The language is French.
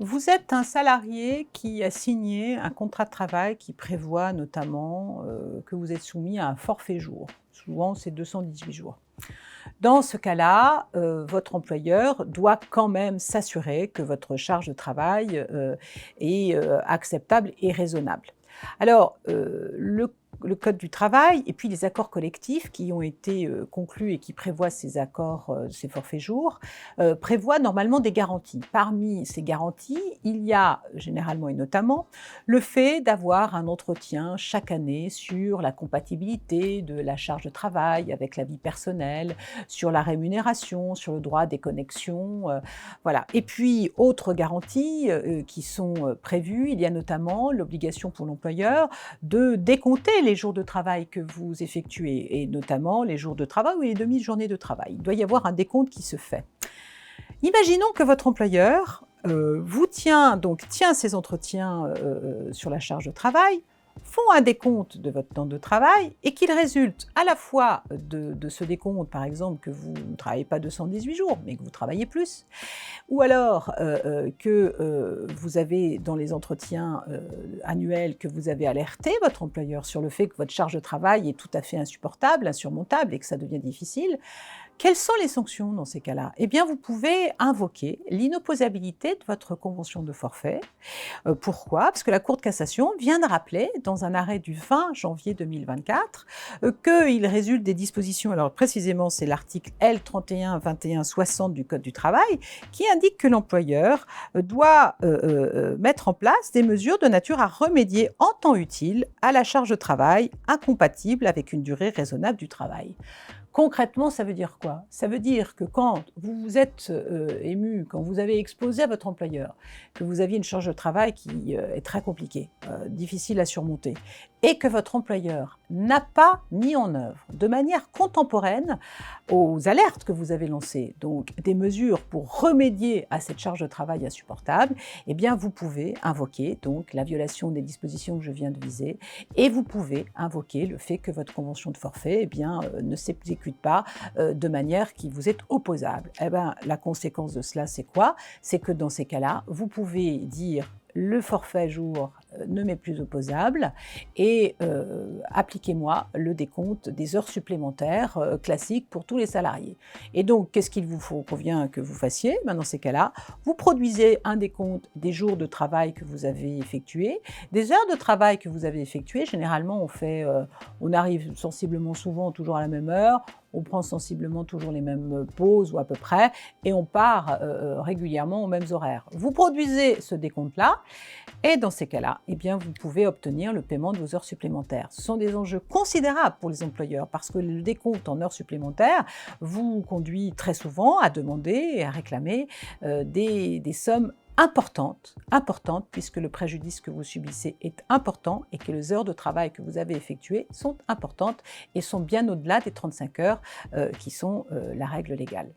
Vous êtes un salarié qui a signé un contrat de travail qui prévoit notamment, que vous êtes soumis à un forfait jour. Souvent, c'est 218 jours. Dans ce cas-là, votre employeur doit quand même s'assurer que votre charge de travail, est, acceptable et raisonnable. Alors, le code du travail et puis les accords collectifs qui ont été, conclus et qui prévoient ces accords, ces forfaits jours, prévoient normalement des garanties. Parmi ces garanties, il y a généralement et notamment le fait d'avoir un entretien chaque année sur la compatibilité de la charge de travail avec la vie personnelle, sur la rémunération, sur le droit des connexions, voilà. Et puis, autres garanties, qui sont, prévues, il y a notamment l'obligation pour l'employeur de décompter les jours de travail que vous effectuez et notamment les jours de travail ou les demi-journées de travail. Il doit y avoir un décompte qui se fait. Imaginons que votre employeur, vous tient ces entretiens, sur la charge de travail, font un décompte de votre temps de travail et qu'il résulte à la fois de ce décompte, par exemple, que vous ne travaillez pas 218 jours, mais que vous travaillez plus, ou alors, vous avez dans les entretiens, annuels, que vous avez alerté votre employeur sur le fait que votre charge de travail est tout à fait insupportable, insurmontable et que ça devient difficile. Quelles sont les sanctions dans ces cas-là? Eh bien, vous pouvez invoquer l'inopposabilité de votre convention de forfait. Pourquoi? Parce que la Cour de cassation vient de rappeler, dans un arrêt du 20 janvier 2024, qu'il résulte des dispositions, alors précisément c'est l'article L 31-21-60 du Code du travail, qui indique que l'employeur doit mettre en place des mesures de nature à remédier en temps utile à la charge de travail incompatible avec une durée raisonnable du travail. Concrètement, ça veut dire quoi? Ça veut dire que quand vous vous êtes, ému, quand vous avez exposé à votre employeur que vous aviez une charge de travail qui, est très compliquée, difficile à surmonter et que votre employeur n'a pas mis en œuvre de manière contemporaine aux alertes que vous avez lancées, donc des mesures pour remédier à cette charge de travail insupportable, eh bien vous pouvez invoquer donc la violation des dispositions que je viens de viser et vous pouvez invoquer le fait que votre convention de forfait, eh bien, ne s'exécute pas, de manière qui vous est opposable. Eh ben, la conséquence de cela, c'est quoi? C'est que dans ces cas-là, vous pouvez dire: «Le forfait jour, ne m'est plus opposable et appliquez-moi le décompte des heures supplémentaires, classiques pour tous les salariés». Et donc, qu'est-ce qu'il vous convient que vous fassiez? Ben, dans ces cas-là, vous produisez un décompte des jours de travail que vous avez effectués, des heures de travail que vous avez effectuées. Généralement, on arrive sensiblement souvent toujours à la même heure, on prend sensiblement toujours les mêmes pauses ou à peu près, et on part régulièrement aux mêmes horaires. Vous produisez ce décompte-là, et dans ces cas-là, eh bien, vous pouvez obtenir le paiement de vos heures supplémentaires. Ce sont des enjeux considérables pour les employeurs parce que le décompte en heures supplémentaires vous conduit très souvent à demander et à réclamer des sommes importantes, puisque le préjudice que vous subissez est important et que les heures de travail que vous avez effectuées sont importantes et sont bien au-delà des 35 heures qui sont la règle légale.